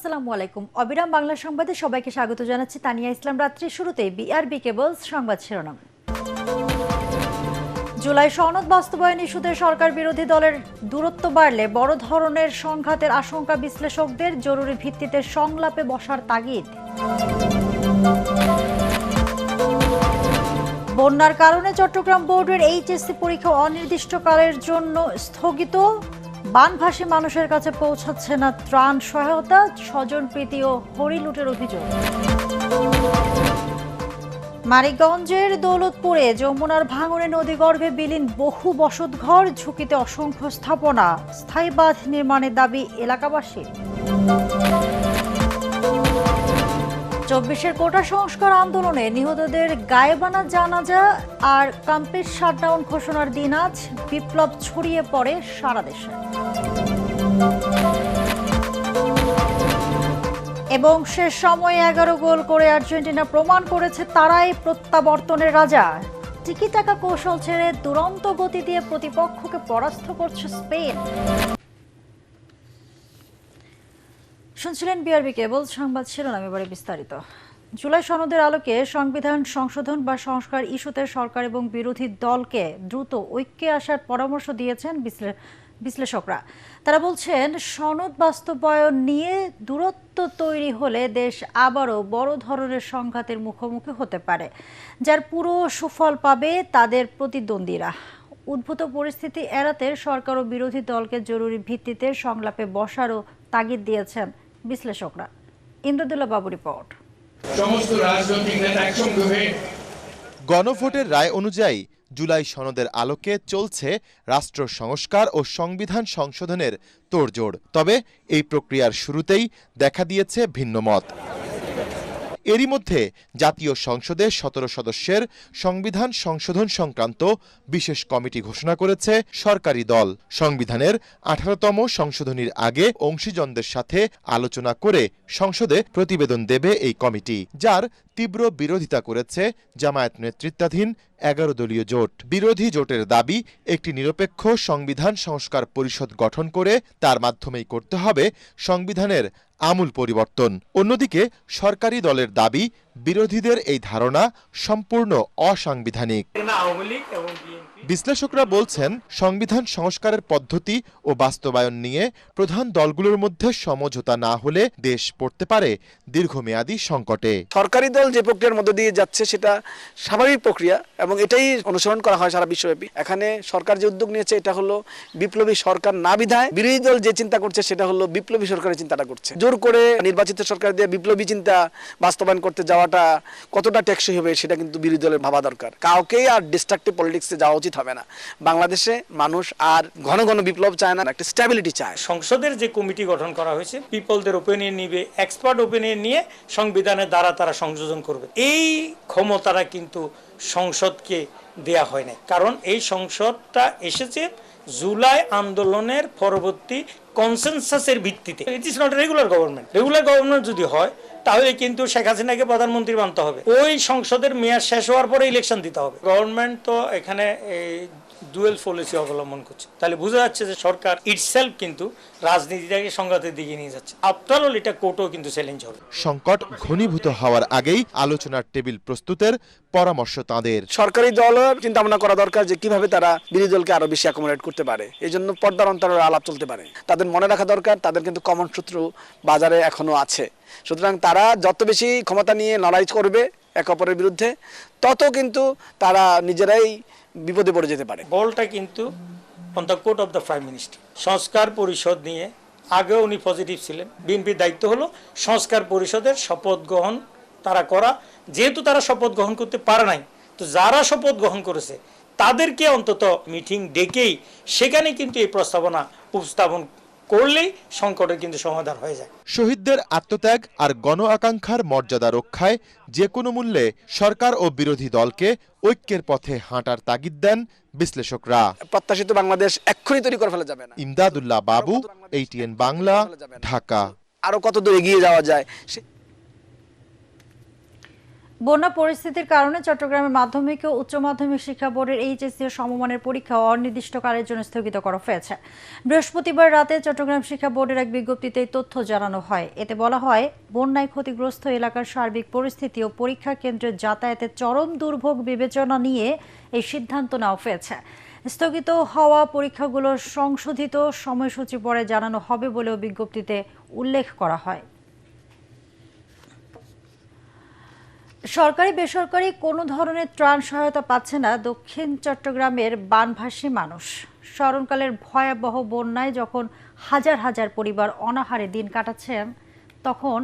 আসসালামু আলাইকুম। অবিরাম বাংলা সংবাদে সবাইকে স্বাগত জানাচ্ছি। তানিয়া ইসলাম। রাত্রির শুরুতেই বিআরবি কেবলস সংবাদ শিরোনাম। জুলাই সনদ বাস্তবায়ন ইস্যুতে সরকার বিরোধী দলের দূরত্ব বাড়লে বড় ধরনের সংঘাতের আশঙ্কা বিশ্লেষকদের, জরুরি ভিত্তিতে সংলাপে বসার তাগিদ। বন্যার কারণে চট্টগ্রাম বোর্ডের এইচএসসি পরীক্ষা অনির্দিষ্টকালের জন্য স্থগিত। বানভাসী মানুষের কাছে পৌঁছাচ্ছে না ত্রাণ সহায়তা, স্বজনপ্রীতি ও হরিলুটের অভিযোগ। মানিকগঞ্জের দৌলতপুরে যমুনার ভাঙনে নদীগর্ভে বিলীন বহু বসতঘর, ঝুঁকিতে অসংখ্য স্থাপনা, স্থায়ী বাঁধ নির্মাণের দাবি এলাকাবাসীর। ২৪-এর কোটা সংস্কার আন্দোলনে নিহতদের গায়েবানা জানাজা আর কমপ্লিট শাটডাউন ঘোষণার দিন আজ। বিপ্লব ছড়িয়ে পড়ে সারা দেশে। এবং শেষ সময়ে 11 গোল করে আর্জেন্টিনা প্রমাণ করেছে তারাই প্রত্যাবর্তনের রাজা। টিকি টাকা কৌশল ছেড়ে দুরন্ত গতি দিয়ে প্রতিপক্ষকে পরাস্ত করছে স্পেন। শুনছিলেন বিআরবি কেবল সংবাদ শিরোনাম, এবারে বিস্তারিত। জুলাই সনদের আলোকে সংবিধান সংশোধন বা সংস্কার ইস্যুতে সরকার এবং বিরোধী দলকে দ্রুত ঐক্যে আসার পরামর্শ দিয়েছেন বিশ্লেষকরা। তারা বলছেন, সনদ বাস্তবায়ন নিয়ে দূরত্ব তৈরি হলে দেশ আবারও বড় ধরনের সংঘাতের মুখোমুখি হতে পারে, যার পুরো সুফল পাবে তাদের প্রতিদ্বন্দ্বীরা। উদ্ভূত পরিস্থিতি এড়াতে সরকার ও বিরোধী দলকে জরুরি ভিত্তিতে সংলাপে বসারও তাগিদ দিয়েছেন বিশ্লেষকরা। ইমদাদুল্লাহ বাবু রিপোর্ট। সমস্ত রাজনৈতিক নেতা একসঙ্গে হয়ে গণভোটের রায় অনুযায়ী জুলাই সনদের আলোকে চলছে রাষ্ট্র সংস্কার ও সংবিধান সংশোধনের তোড়জোড়। তবে এই প্রক্রিয়ার শুরুতেই দেখা দিয়েছে ভিন্নমত। এরই মধ্যে জাতীয় সংসদে 17 সদস্যের সংবিধান সংশোধন সংক্রান্ত বিশেষ কমিটি ঘোষণা করেছে সরকারি দল। সংবিধানের 18তম সংশোধনীর আগে অংশীজনদের সাথে আলোচনা করে সংসদে প্রতিবেদন দেবে এই কমিটি, যার তীব্র বিরোধিতা করেছে জামায়াত নেতৃত্বাধীন 11 দলীয় জোট। বিরোধী জোটের দাবি, একটি নিরপেক্ষ সংবিধান সংস্কার পরিষদ গঠন করে তার মাধ্যমেই করতে হবে সংবিধানের আমূল পরিবর্তন। অন্যদিকে সরকারি দলের দাবি, বিরোধীদের এই ধারণা সম্পূর্ণ অসাংবিধানিক। বিশ্লেষকরা বলছেন, সংবিধান সংস্কারের পদ্ধতি ও বাস্তবায়ন নিয়ে প্রধান দলগুলোর মধ্যে সমঝোতা না হলে দেশ পড়তে পারে দীর্ঘমেয়াদী সংকটে। সরকারি দল যে প্রক্রিয়ার মধ্য দিয়ে যাচ্ছে সেটা স্বাভাবিক প্রক্রিয়া এবং এটাই অনুসরণ করা হয় সারা বিশ্বব্যাপী। এখানে সরকার যে উদ্যোগ নিয়েছে এটা হলো বিপ্লবী সরকার না বিধায় বিরোধী দল যে চিন্তা করছে সেটা হলো বিপ্লবী সরকারের চিন্তাটা করছে। জোর করে নির্বাচিত সরকার দিয়ে বিপ্লবী চিন্তা বাস্তবায়ন করতে যাওয়াটা কতটা টেকসই হবে সেটা কিন্তু বিরোধী দলের ভাবা দরকার। কাউকেই আর ডিস্ট্রাকটিভ পলিটিক্সে যাওয়া উচিত হবে না। বাংলাদেশে মানুষ আর ঘন ঘন বিপ্লব চায় না, একটা স্ট্যাবিলিটি চায়। সংসদের যে কমিটি গঠন করা হয়েছে, পিপলদের ওপিনিয়ন নিবে, এক্সপার্ট ওপিনিয়ন নিয়ে সংবিধানের দ্বারা তারা সংযোজন করবে। এই ক্ষমতাটা কিন্তু সংসদকে দেয়া হয় না, কারণ এই সংসদটা এসেছে জুলাই আন্দোলনের পরবর্তী কনসেনসাসের ভিত্তিতে। It is not regular government. Regular government যদি হয় তাহলে কিন্তু শেখ হাসিনাকে প্রধানমন্ত্রী মানতে হবে, ওই সংসদের মেয়াদ শেষ হওয়ার পরে ইলেকশন দিতে হবে। গভর্নমেন্ট তো এখানে ডুয়েল পলিসি অবলম্বন করছে, তাহলে বোঝা যাচ্ছে যে সরকার ইটসেলফ কিন্তু রাজনীতিটাকে সংঘাতের দিকে নিয়ে যাচ্ছে। আফটার অল এটা কোর্টও কিন্তু চ্যালেঞ্জ হবে। সংকট ঘনীভূত হওয়ার আগেই আলোচনার টেবিল প্রস্তুতের পরামর্শ তাদের। সরকারি দলের চিন্তা ভাবনা করা দরকার যে কিভাবে তারা বিরোধী দলকে আরো বেশি অ্যাকোমোডেট করতে পারে। এই জন্য পর্দার অন্তরের আলাপ চলতে পারে। তাদের মনে রাখা দরকার তাদের কিন্তু কমন সূত্র বাজারে এখনো আছে। সুতরাং তারা যত বেশি ক্ষমতা নিয়ে লড়াই করবে একে অপরের বিরুদ্ধে, তত কিন্তু তারা নিজেরাই বিপদে পড়ে যেতে পারে। বলটা কিন্তু on the court of the prime minister. সংস্কার পরিষদ নিয়ে আগেও উনি পজিটিভ ছিলেন। বিএনপির দায়িত্ব হলো সংস্কার পরিষদের শপথ গ্রহণ তারা করা। যেহেতু তারা শপথ গ্রহণ করতে পারে নাই, তো যারা শপথ গ্রহণ করেছে তাদেরকে অন্তত মিটিং ডেকেই সেখানে কিন্তু এই প্রস্তাবনা উপস্থাপন করলেই সংকটের কিন্তু সমাধান হয়ে যায়। শহীদদের আত্মত্যাগ আর গণ আকাঙ্ক্ষার মর্যাদা রক্ষায় যে কোনো মূল্যে সরকার ও বিরোধী দলকে ঐক্যের পথে হাঁটার তাগিদ দেন বিশ্লেষকরা। প্রত্যাশিত বাংলাদেশ এক্ষুনি তৈরি করে ফেলা যাবে না। ইমদাদুল্লাহ বাবু, ATN বাংলা, ঢাকা। আরো কত দূর এগিয়ে যাওয়া যায়। বন্যা পরিস্থিতির কারণে চট্টগ্রামের মাধ্যমিক ও উচ্চ মাধ্যমিক শিক্ষা বোর্ডের এইচএসসি ও সমমানের পরীক্ষা অনির্দিষ্টকালের জন্য স্থগিত করা হয়েছে। বৃহস্পতিবার রাতে চট্টগ্রাম শিক্ষা বোর্ডের এক বিজ্ঞপ্তিতে এই তথ্য জানানো হয়। এতে বলা হয়, বন্যায় ক্ষতিগ্রস্ত এলাকার সার্বিক পরিস্থিতি ও পরীক্ষা কেন্দ্রের যাতায়াতের চরম দুর্ভোগ বিবেচনা নিয়ে এই সিদ্ধান্ত নেওয়া হয়েছে। স্থগিত হওয়া পরীক্ষাগুলোর সংশোধিত সময়সূচি পরে জানানো হবে বলেও বিজ্ঞপ্তিতে উল্লেখ করা হয়। সরকারি বেসরকারি কোনো ধরনের ত্রাণ সহায়তা পাচ্ছে না দক্ষিণ চট্টগ্রামের বানভাসী মানুষ। স্মরণকালের ভয়াবহ বন্যায় যখন হাজার হাজার পরিবার অনাহারে দিন কাটাচ্ছেন, তখন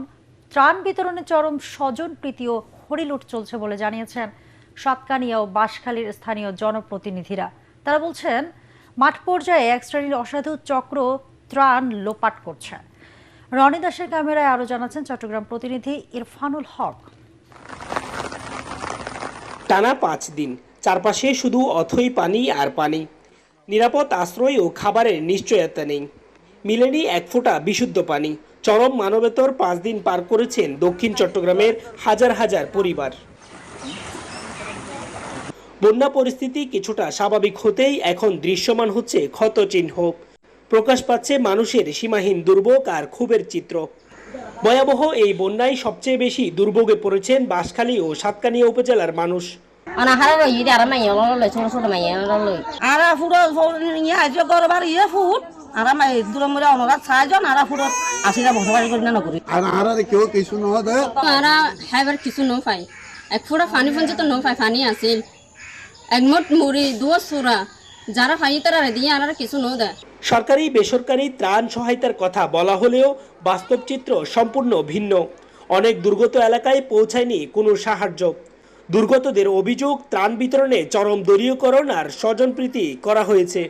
ত্রাণ বিতরণে চরম স্বজনপ্রীতি ও হরিলুট চলছে বলে জানিয়েছেন সাতকানিয়া ও বাঁশখালীর স্থানীয় জনপ্রতিনিধিরা। তারা বলছেন, মাঠ পর্যায়ে এক শ্রেণীর অসাধু চক্র ত্রাণ লোপাট করছে। রনি দাসের ক্যামেরায় আরও জানাচ্ছেন চট্টগ্রাম প্রতিনিধি ইরফানুল হক। টানা 5 দিন চারপাশে শুধু অথই পানি আর পানি। নিরাপদ আশ্রয় ও খাবারের নিশ্চয়তা নেই, মিলেনি এক ফোঁটা বিশুদ্ধ পানি। চরম মানবেতর 5 দিন পার করেছেন দক্ষিণ চট্টগ্রামের হাজার হাজার পরিবার। বন্যা পরিস্থিতি কিছুটা স্বাভাবিক হতেই এখন দৃশ্যমান হচ্ছে ক্ষতচিহ্ন, প্রকাশ পাচ্ছে মানুষের সীমাহীন দুর্ভোগ আর ক্ষোভের চিত্র। ভয়াবহ এই বন্যায় সবচেয়ে বেশি দুর্ভোগে পড়েছেন বাঁশখালী ও সাতকানিয়া উপজেলার মানুষ। সরকারি বেসরকারি ত্রাণ সহায়তার কথা বলা হলেও বাস্তব চিত্র সম্পূর্ণ ভিন্ন। অনেক দুর্গত এলাকায় পৌঁছায়নি কোনো সাহায্য। দুর্গতদের অভিযোগ, ত্রাণ বিতরণে চরম দলীয়করণ আর স্বজনপ্রীতি করা হয়েছে।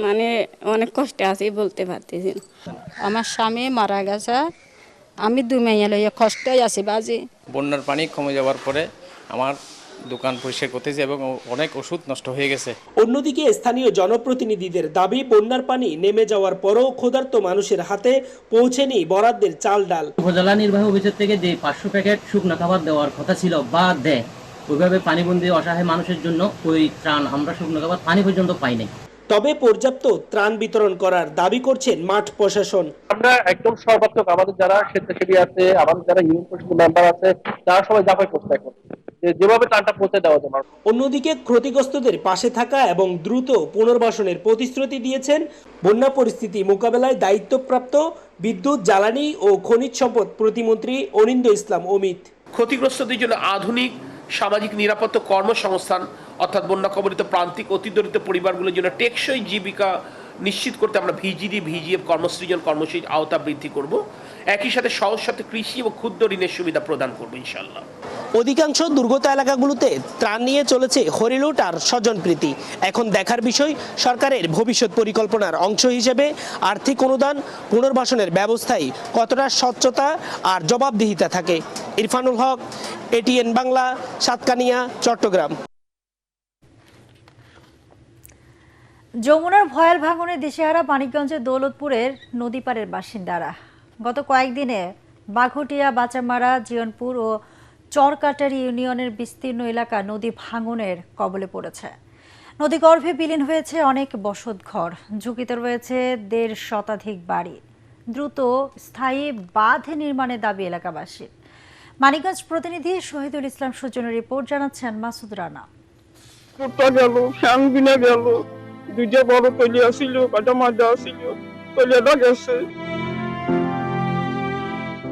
মানে অনেক কষ্টে আছি, বলতে পারতেছি না। আমার স্বামী মারা গেছে, আমি 2 মাইয়া লইয়া কষ্টে আছি বাজি। বন্যার পানি কমে যাওয়ার পরে আমার দোকান পরিষ্কার করতেছে এবং অনেক ওষুধ নষ্ট হয়ে গেছে। অন্যদিকে স্থানীয় জনপ্রতিনিধিদের দাবি, বন্যার পানি নেমে যাওয়ার পরও ক্ষুধার্ত মানুষের হাতে পৌঁছেনি বরাদ্দের চাল ডাল। উপজেলা নির্বাহী অফিসের থেকে যে 500 প্যাকেট শুকনো খাবার দেওয়ার কথা ছিল বা দেয়, ওইভাবে পানিবন্দী অসহায় মানুষের জন্য ওই ত্রাণ আমরা শুকনো খাবার পানি পর্যন্ত পাই নাই। তবে পর্যাপ্ত ত্রাণ বিতরণ করার দাবি করছেন মাঠ প্রশাসন। আমরা একদম সর্বাত্মক আমাদের যারা স্বেচ্ছাসেবী আছে, আমাদের যারা ইউনিয়ন পরিষদ মেম্বার আছে, তারা সবাই ঝাঁপাই পড়ছে এখন যেভাবে ত্রাণটা পৌঁছে দেওয়া যাবে। অন্যদিকে ক্ষতিগ্রস্তদের পাশে থাকা এবং দ্রুত পুনর্বাসনের প্রতিশ্রুতি দিয়েছেন বন্যা পরিস্থিতি মোকাবেলায় দায়িত্বপ্রাপ্ত বিদ্যুৎ, জ্বালানি ও খনিজ সম্পদ প্রতিমন্ত্রী অনিন্দ্য ইসলাম অমিত। ক্ষতিগ্রস্তদের জন্য আধুনিক সামাজিক নিরাপত্তা কর্মসংস্থান অর্থাৎ বন্যা কবলিত প্রান্তিক অতিদরিদ্র পরিবারগুলোর জন্য টেকসই জীবিকা নিশ্চিত করতে আমরা ভিজিডি ভিজিএফ কর্মসৃজন কর্মসূচির আওতা বৃদ্ধি করব। একই সাথে সহজ সাথে কৃষি ও ক্ষুদ্র ঋণের সুবিধা প্রদান করব ইনশাআল্লাহ। অধিকাংশ দুর্গত এলাকাগুলোতে ত্রাণ নিয়ে চলেছে হরিলুট আর স্বজনপ্রীতি। এখন দেখার বিষয়, সরকারের ভবিষ্যৎ পরিকল্পনার অংশ হিসেবে আর্থিক অনুদান, পুনর্বাসনের ব্যবস্থায় কতটা স্বচ্ছতা আর জবাবদিহিতা থাকে। ইরফানুল হক, এটিএন বাংলা, সাতকানিয়া, চট্টগ্রাম। যমুনার ভয়াল ভাঙনে দিশেহারা মানিকগঞ্জের দৌলতপুরের নদীপাড়ের বাসিন্দারা। গত কয়েকদিনে বাঘটিয়া, বাচামারা, জিয়নপুর ও চরকাটারি ইউনিয়নের বিস্তীর্ণ এলাকা নদী ভাঙনের কবলে পড়েছে। নদীগর্ভে বিলীন হয়েছে অনেক বসতঘর, ঝুঁকিতে রয়েছে 1.5 শতাধিক বাড়ি। দ্রুত স্থায়ী বাঁধ নির্মাণের দাবি এলাকাবাসীর। মানিকগঞ্জ প্রতিনিধি শহীদুল ইসলাম সুজনের রিপোর্ট, জানাচ্ছেন মাসুদ রানা। দুইটা বড় তলিয়া ছিল, কাটা মাজা ছিল, তলিয়াটা গেছে।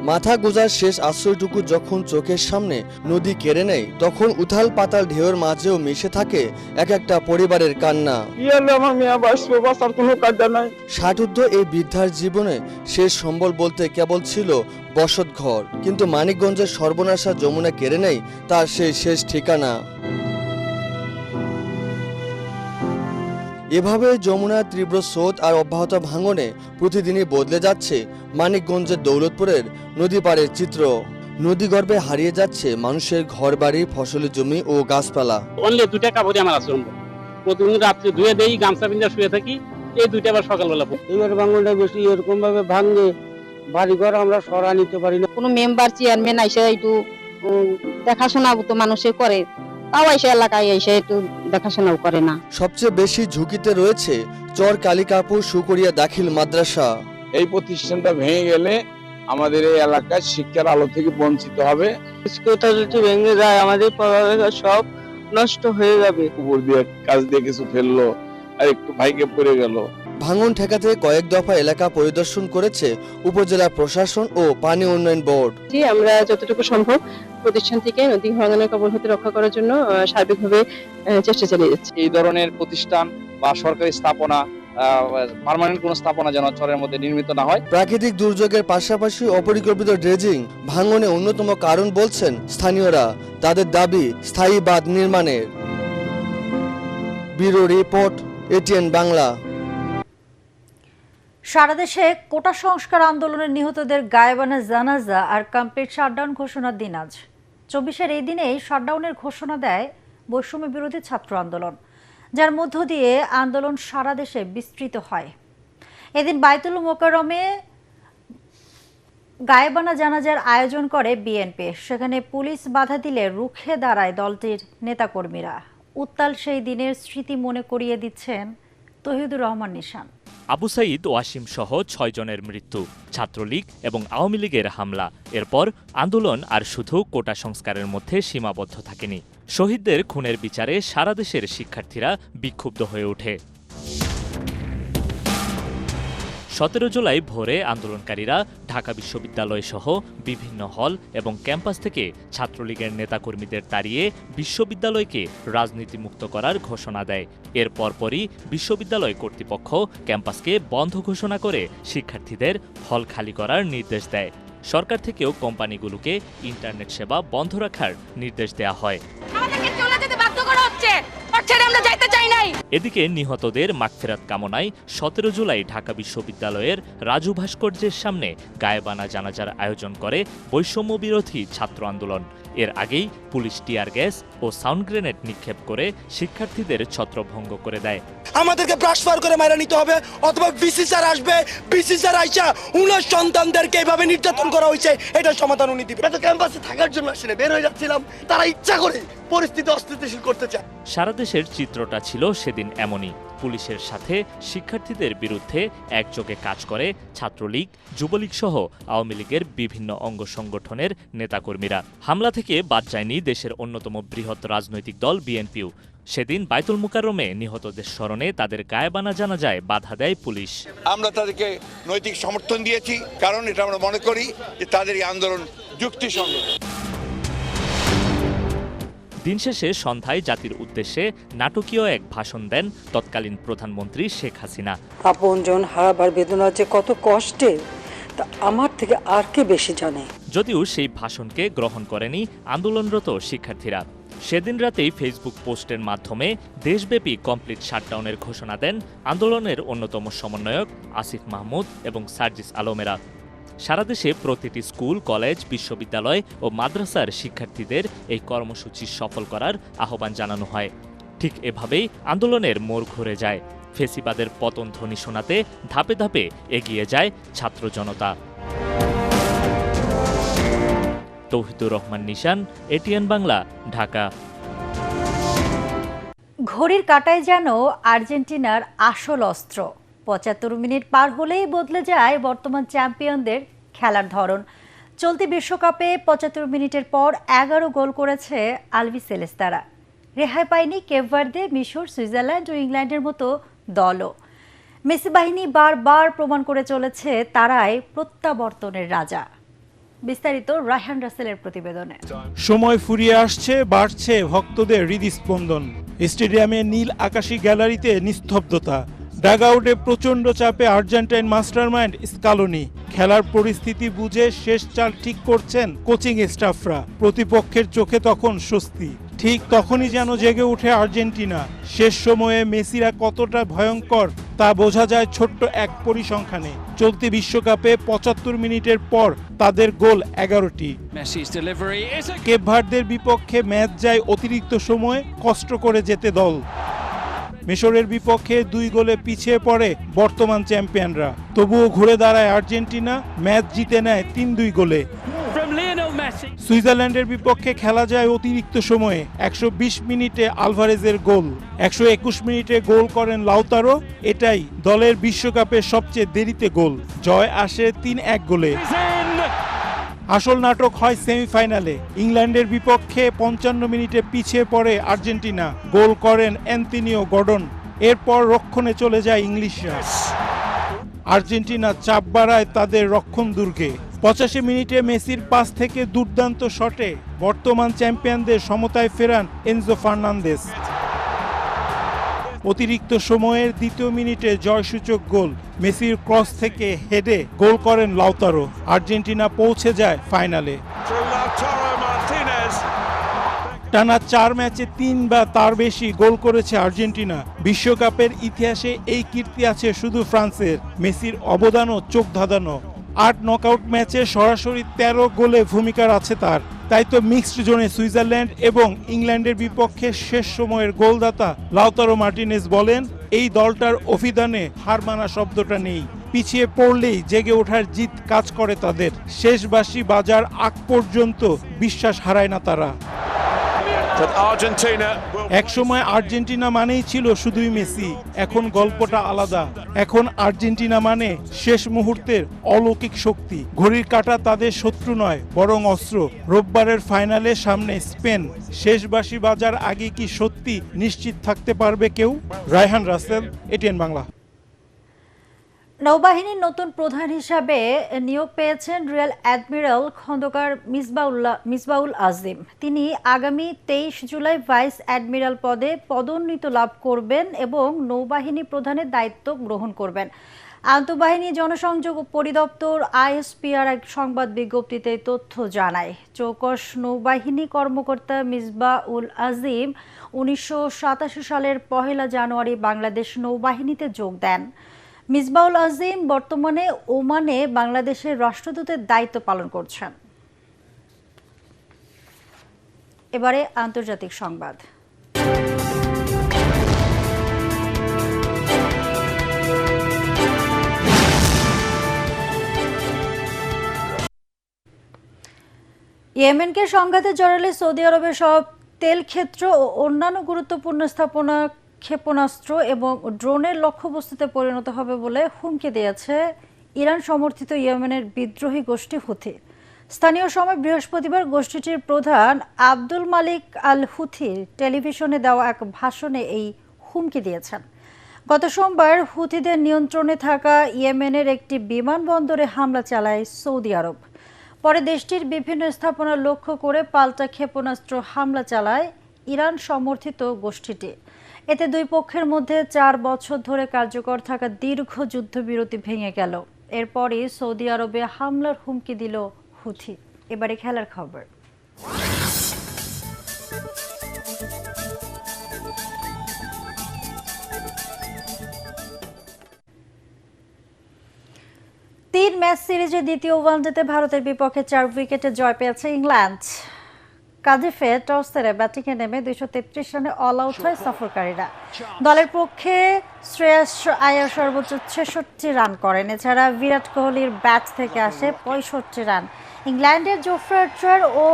মাথা গোজার শেষ আশ্রয়টুকু যখন চোখের সামনে নদী কেড়ে নেয়, তখন উথাল পাতাল ঢেউয়ের মাঝেও মিশে থাকে এক একটা পরিবারের কান্না। আমার মেয়ে বাঁচবো, বাঁচার কোনো কাজা নাই। 60 এই বৃদ্ধার জীবনে শেষ সম্বল বলতে কেবল ছিল বসতঘর, কিন্তু মানিকগঞ্জের সর্বনাশা যমুনা কেড়ে নেয় তার সেই শেষ ঠিকানা। এভাবে যমুনার তীব্র স্রোত আর অব্যাহত ভাঙনে প্রতিদিনই বদলে যাচ্ছে মানিকগঞ্জের দৌলতপুরের নদী পাড়ের চিত্র। নদীগর্ভে হারিয়ে যাচ্ছে মানুষের ঘরবাড়ি, ফসলি জমি ও গাছপালা। অনলি 2 টাকা কাপড় আমার আছে, প্রতিদিন রাত্রে ধুয়ে দেই, গামছা পিন্ধা শুয়ে থাকি, এই দুইটা আবার সকালবেলা। এইবার ভাঙনটা বেশি এরকম ভাবে ভাঙে বাড়িঘর আমরা সরা নিতে পারি না। কোনো মেম্বার চেয়ারম্যান আইসে একটু দেখাশোনা তো মানুষে করে, তাও এসে এলাকায় এসে একটু দেখাশোনাও করে না। সবচেয়ে বেশি ঝুঁকিতে রয়েছে চর কালিকাপুর সুকরিয়া দাখিল মাদ্রাসা। এই প্রতিষ্ঠানটা ভেঙে গেলে আমাদের এই এলাকায় শিক্ষার আলো থেকে বঞ্চিত হবে। স্কুলটা যদি ভেঙে যায় আমাদের পড়ালেখা সব নষ্ট হয়ে যাবে। উপর দিয়ে কাজ দিয়ে কিছু ফেললো আর একটু ভাইকে পড়ে গেল। ভাঙন ঠেকাতে কয়েক দফা এলাকা পরিদর্শন করেছে উপজেলা প্রশাসন ও পানি উন্নয়ন বোর্ড। আমরা যতটুকু সম্ভব প্রতিষ্ঠান থেকে নদী ভাঙনের কবল হতে রক্ষা করার জন্য সার্বিকভাবে চেষ্টা চালিয়ে যাচ্ছি। এই ধরনের প্রতিষ্ঠান বা সরকারি স্থাপনা, পার্মানেন্ট কোনো স্থাপনা যেন চরের মধ্যে নির্মিত না হয়। প্রাকৃতিক দুর্যোগের পাশাপাশি অপরিকল্পিত ড্রেজিং ভাঙনে অন্যতম কারণ বলছেন স্থানীয়রা। তাদের দাবি স্থায়ী বাঁধ নির্মাণের। Bureau report, ATN Bangla. সারা দেশে কোটা সংস্কার আন্দোলনের নিহতদের গায়েবানা জানাজা আর কমপ্লিট শাটডাউন ঘোষণার দিন আজ। 24-এর এই দিনেই শাটডাউনের ঘোষণা দেয় বৈষম্য বিরোধী ছাত্র আন্দোলন, যার মধ্য দিয়ে আন্দোলন সারা দেশে বিস্তৃত হয়। এদিন বায়তুল মোকাররমে গায়েবানা জানাজার আয়োজন করে বিএনপি। সেখানে পুলিশ বাধা দিলে রুখে দাঁড়ায় দলটির নেতাকর্মীরা। উত্তাল সেই দিনের স্মৃতি মনে করিয়ে দিচ্ছেন তহিদুর রহমান নিশান। আবু সাইদ ওয়াসিম সহ 6 জনের মৃত্যু, ছাত্রলীগ এবং আওয়ামী লীগের হামলা। এরপর আন্দোলন আর শুধু কোটা সংস্কারের মধ্যে সীমাবদ্ধ থাকেনি। শহীদদের খুনের বিচারে সারা দেশের শিক্ষার্থীরা বিক্ষুব্ধ হয়ে ওঠে। 17 জুলাই ভোরে আন্দোলনকারীরা ঢাকা বিশ্ববিদ্যালয় সহ বিভিন্ন হল এবং ক্যাম্পাস থেকে ছাত্রলীগের নেতাকর্মীদের তাড়িয়ে বিশ্ববিদ্যালয়কে রাজনীতিমুক্ত করার ঘোষণা দেয়। এর পরপরই বিশ্ববিদ্যালয় কর্তৃপক্ষ ক্যাম্পাসকে বন্ধ ঘোষণা করে শিক্ষার্থীদের হল খালি করার নির্দেশ দেয়। সরকার থেকেও কোম্পানিগুলোকে ইন্টারনেট সেবা বন্ধ রাখার নির্দেশ দেয়া হয়। এদিকে নিহতদের মাগফিরাত কামনায় 17 জুলাই ঢাকা বিশ্ববিদ্যালয়ের রাজু ভাস্কর্যের সামনে গায়েবানা জানাজার আয়োজন করে বৈষম্য বিরোধী ছাত্র আন্দোলন। এর আগেই পুলিশ টিয়ার গ্যাস ও সাউন্ড গ্রেনেড নিক্ষেপ করে শিক্ষার্থীদের ছত্রভঙ্গ করে দেয়। আমাদেরকে ট্রান্সফার করে মাইরা নিতে হবে, অথবা বিসি স্যার আসবে, বিসি স্যার আইসা উনার সন্তানদেরকে এইভাবে নির্যাতন করা হয়েছে, এটা সমাধান উনি দিবে। এটা ক্যাম্পাসে থাকার জন্য আসলে বের হয়ে যাচ্ছিলাম, তারা ইচ্ছা করে পরিস্থিতি অস্থিতিশীল করতে চায়। সারা দেশের চিত্রটা ছিল সেদিন এমনই। পুলিশের সাথে শিক্ষার্থীদের বিরুদ্ধে একযোগে কাজ করে ছাত্রলীগ, যুবলীগ সহ আওয়ামী লীগের বিভিন্ন অঙ্গ সংগঠনের নেতাকর্মীরা। হামলা থেকে বাদ যায়নি দেশের অন্যতম বৃহৎ রাজনৈতিক দল বিএনপিও। সেদিন বায়তুল মোকাররমে নিহতদের স্মরণে তাদের গায়েবানা জানাজায় বাধা দেয় পুলিশ। আমরা তাদেরকে নৈতিক সমর্থন দিয়েছি, কারণ এটা আমরা মনে করি যে তাদের এই আন্দোলন যুক্তিসঙ্গত। দিন শেষে সন্ধ্যায় জাতির উদ্দেশ্যে নাটকীয় এক ভাষণ দেন তৎকালীন প্রধানমন্ত্রী শেখ হাসিনা। আপনজন হারাবার বেদনা যে কত কষ্টের তা আমার থেকে আর কে বেশি জানে। যদিও সেই ভাষণকে গ্রহণ করেনি আন্দোলনরত শিক্ষার্থীরা। সেদিন রাতেই ফেসবুক পোস্টের মাধ্যমে দেশব্যাপী কমপ্লিট শাটডাউনের ঘোষণা দেন আন্দোলনের অন্যতম সমন্বয়ক আসিফ মাহমুদ এবং সার্জিস আলমেরা। সারা দেশে প্রতিটি স্কুল, কলেজ, বিশ্ববিদ্যালয় ও মাদ্রাসার শিক্ষার্থীদের এই কর্মসূচি সফল করার আহ্বান জানানো হয়। ঠিক এভাবেই আন্দোলনের মোড় ঘুরে যায়। ফেসিবাদের পতন ধ্বনি শোনাতে ধাপে ধাপে এগিয়ে যায় ছাত্র জনতা। তৌহিদুর রহমান নিশান, এটিএন বাংলা, ঢাকা। ঘড়ির কাঁটায় যেন আর্জেন্টিনার আসল অস্ত্র। 75 মিনিট পার হলেই বদলে যায় বর্তমান চ্যাম্পিয়নদের খেলার ধরন। চলতি বিশ্বকাপে 75 মিনিটের পর 11 গোল করেছে আলবিসেলেস্তারা। রেহাই পায়নি কেপ ভার্দে, মিশর, সুইজারল্যান্ড ও ইংল্যান্ডের মতো দলও। মেসি বাহিনী বারবার প্রমাণ করে চলেছে তারাই প্রত্যাবর্তনের রাজা। বিস্তারিত রায়হান রাসেলের প্রতিবেদনে। সময় ফুরিয়ে আসছে, বাড়ছে ভক্তদের হৃদস্পন্দন। স্টেডিয়ামে নীল আকাশী গ্যালারিতে নিস্তব্ধতা। ডাগআউটে প্রচণ্ড চাপে আর্জেন্টাইন মাস্টারমাইন্ড স্কালোনি। খেলার পরিস্থিতি বুঝে শেষ চাল ঠিক করছেন কোচিং স্টাফরা। প্রতিপক্ষের চোখে তখন স্বস্তি। ঠিক তখনই যেন জেগে ওঠে আর্জেন্টিনা। শেষ সময়ে মেসিরা কতটা ভয়ঙ্কর তা বোঝা যায় ছোট্ট এক পরিসংখ্যানে। চলতি বিশ্বকাপে 75 মিনিটের পর তাদের গোল 11টি। কেপ ভার্দের বিপক্ষে ম্যাচ যায় অতিরিক্ত সময়ে, কষ্ট করে যেতে দল। মিশরের বিপক্ষে 2 গোলে পিছিয়ে পড়ে বর্তমান চ্যাম্পিয়নরা। তবুও ঘুরে দাঁড়ায় আর্জেন্টিনা, ম্যাচ জিতে নেয় 3-2 গোলে। সুইজারল্যান্ডের বিপক্ষে খেলা যায় অতিরিক্ত সময়ে। 120 মিনিটে আলভারেজের গোল, 121 মিনিটে গোল করেন লাউতারো। এটাই দলের বিশ্বকাপের সবচেয়ে দেরিতে গোল। জয় আসে 3-1 গোলে। আসল নাটক হয় সেমিফাইনালে। ইংল্যান্ডের বিপক্ষে 55 মিনিটে পিছিয়ে পড়ে আর্জেন্টিনা, গোল করেন অ্যান্তোনিও গর্ডন। এরপর রক্ষণে চলে যায় ইংলিশরা। আর্জেন্টিনা চাপ বাড়ায় তাদের রক্ষণ দুর্গে। 85 মিনিটে মেসির পাস থেকে দুর্দান্ত শটে বর্তমান চ্যাম্পিয়নদের সমতায় ফেরান এনজো ফার্নান্দেস। অতিরিক্ত সময়ের 2 মিনিটে জয়সূচক গোল, মেসির ক্রস থেকে হেডে গোল করেন লাউতারো। আর্জেন্টিনা পৌঁছে যায় ফাইনালে। টানা 4 ম্যাচে 3 বা তার বেশি গোল করেছে আর্জেন্টিনা। বিশ্বকাপের ইতিহাসে এই কীর্তি আছে শুধু ফ্রান্সের। মেসির অবদানও চোখ ধাঁধানো। 8 নকআউট ম্যাচে সরাসরি 13 গোলে ভূমিকার আছে তার। তাই তো মিক্সড জোনে সুইজারল্যান্ড এবং ইংল্যান্ডের বিপক্ষে শেষ সময়ের গোলদাতা লাউতারো মার্টিনেজ বলেন, এই দলটার অভিধানে হার মানা শব্দটা নেই। পিছিয়ে পড়লেই জেগে ওঠার জিদ কাজ করে তাদের। শেষ বাঁশি বাজার আগ পর্যন্ত বিশ্বাস হারায় না তারা। একসময় আর্জেন্টিনা মানেই ছিল শুধুই মেসি, এখন গল্পটা আলাদা। এখন আর্জেন্টিনা মানে শেষ মুহূর্তের অলৌকিক শক্তি। ঘড়ির কাঁটা তাদের শত্রু নয়, বরং অস্ত্র। রোববারের ফাইনালে সামনে স্পেন। শেষ বাঁশি বাজার আগে কি সত্যি নিশ্চিত থাকতে পারবে কেউ? রায়হান রাসেল, এটিএন বাংলা। নৌবাহিনীর নতুন প্রধান হিসাবে নিয়োগ পেয়েছেন রিয়ার অ্যাডমিরাল খন্দকার মিসবাউল আজিম। তিনি আগামী 23 জুলাই ভাইস অ্যাডমিরাল পদে পদোন্নতি লাভ করবেন এবং নৌবাহিনী প্রধানের দায়িত্ব গ্রহণ করবেন। আন্তঃবাহিনী জনসংযোগ পরিদপ্তর আইএসপিআর এক সংবাদ বিজ্ঞপ্তিতে তথ্য জানায়। চৌকস নৌবাহিনী কর্মকর্তা মিসবাউল আজিম 1987 সালের 1 জানুয়ারি বাংলাদেশ নৌবাহিনীতে যোগ দেন। মিসবাউল আজিম বর্তমানে ওমানে বাংলাদেশের রাষ্ট্রদূতের দায়িত্ব পালন করছেন। এবারে আন্তর্জাতিক সংবাদ। ইয়েমেনকে সংঘাতে জড়ালে সৌদি আরবের সব তেল ক্ষেত্র ও অন্যান্য গুরুত্বপূর্ণ স্থাপনা ক্ষেপণাস্ত্র এবং ড্রোনের লক্ষ্যবস্তুতে পরিণত হবে বলে হুমকি দিয়েছে ইরান সমর্থিত ইয়েমেনের বিদ্রোহী গোষ্ঠী হুথি। স্থানীয় সময় বৃহস্পতিবার গোষ্ঠীটির প্রধান আব্দুল মালিক আল হুথি টেলিভিশনে দেওয়া এক ভাষণে এই হুমকি দিয়েছেন। গত সোমবার হুথিদের নিয়ন্ত্রণে থাকা ইয়েমেনের একটি বিমানবন্দরে হামলা চালায় সৌদি আরব। পরে দেশটির বিভিন্ন স্থাপনা লক্ষ্য করে পাল্টা ক্ষেপণাস্ত্র হামলা চালায় ইরান সমর্থিত গোষ্ঠীটি। এতে দুই পক্ষের মধ্যে 4 বছর ধরে কার্যকর থাকা দীর্ঘ যুদ্ধবিরতি ভেঙে গেল। এরপরই সৌদি আরবে হামলার হুমকি দিল হুথি। এবারে খেলার খবর। তিন ম্যাচ সিরিজের দ্বিতীয় ওয়ানডেতে ভারতের বিপক্ষে 4 উইকেটে জয় পেয়েছে ইংল্যান্ড। কার্ডিফে টস হেরে ব্যাটিংয়ে নেমে 233 রানে অল আউট হয় সফরকারীরা। দলের পক্ষে শ্রেয়াস আয়ার সর্বোচ্চ 66 রান করেন। এছাড়া বিরাট কোহলির ব্যাট থেকে আসে 65 রান। ইংল্যান্ডের জোফ্রে আর্চার ও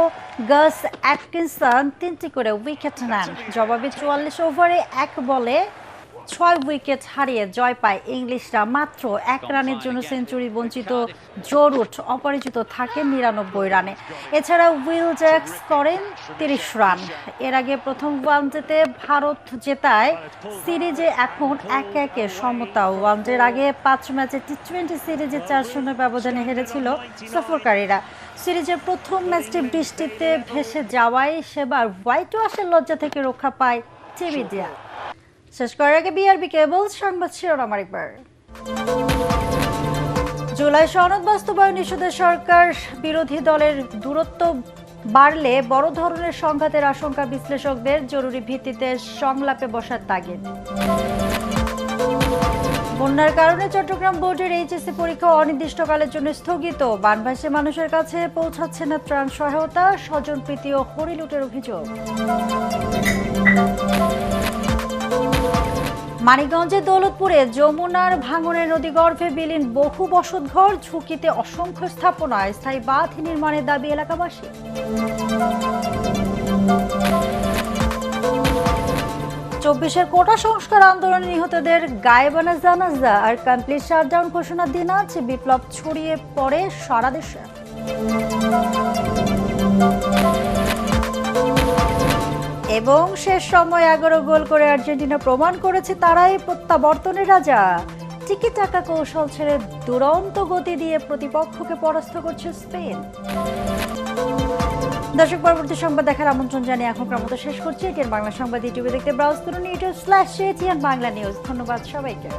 গাস অ্যাটকিনসন 3টি করে উইকেট নেন। জবাবে 44 ওভারে 1 বলে 6 উইকেট হারিয়ে জয় পায় ইংলিশরা। মাত্র 1 রানের জন্য সেঞ্চুরি বঞ্চিত জো রুট অপরাজিত থাকেন 99 রানে। এছাড়া উইল জ্যাক্স করেন 30 রান। এর আগে প্রথম ওয়ানডেতে ভারত জেতায় সিরিজে এখন 1-1 সমতা। ওয়ানডের আগে 5 ম্যাচে টি20 সিরিজে 4-0 ব্যবধানে হেরেছিল সফরকারীরা। সিরিজের প্রথম ম্যাচটি বৃষ্টিতে ভেসে যাওয়ায় সেবার হোয়াইট ওয়াশের লজ্জা থেকে রক্ষা পায় টিম ইন্ডিয়া। শেষ করার আগে বিআরবি কেবল সংবাদ শিরোনাম আরেকবার। জুলাই সনদ বাস্তবায়ন ইস্যুতে সরকার বিরোধী দলের দূরত্ব বাড়লে বড় ধরনের সংঘাতের আশঙ্কা বিশ্লেষকদের। জরুরি ভিত্তিতে সংলাপে বসার তাগিদ। বন্যার কারণে চট্টগ্রাম বোর্ডের এইচএসসি পরীক্ষা অনির্দিষ্টকালের জন্য স্থগিত। বানভাসী মানুষের কাছে পৌঁছাচ্ছে না ত্রাণ সহায়তা। স্বজনপ্রীতি ও হরিলুটের অভিযোগ। মানিকগঞ্জের দৌলতপুরে যমুনার ভাঙনের নদীগর্ভে বিলীন বহু বসতঘর, ঝুঁকিতে অসংখ্য স্থাপনায় স্থায়ী বাঁধ নির্মাণের দাবি এলাকাবাসী। 24-এর কোটা সংস্কার আন্দোলনে নিহতদের গায়েবানা জানাজা আর কমপ্লিট শাটডাউন ঘোষণার দিন আজ বিপ্লব ছড়িয়ে পড়ে সারা দেশে। এবং শেষ সময় 11 গোল করে আর্জেন্টিনা প্রমাণ করেছে তারাই প্রত্যাবর্তনের রাজা। টিকি টাকা কৌশল ছেড়ে দুরন্ত গতি দিয়ে প্রতিপক্ষকে পরাস্ত করছে স্পেন। দর্শক, পরবর্তী সংবাদ দেখার আমন্ত্রণ জানিয়ে এখনকার মতো শেষ করছি। এটিএন বাংলা সংবাদ ইউটিউবে দেখতে ব্রাউজ করুন youtube/ATN বাংলা নিউজ। ধন্যবাদ সবাইকে।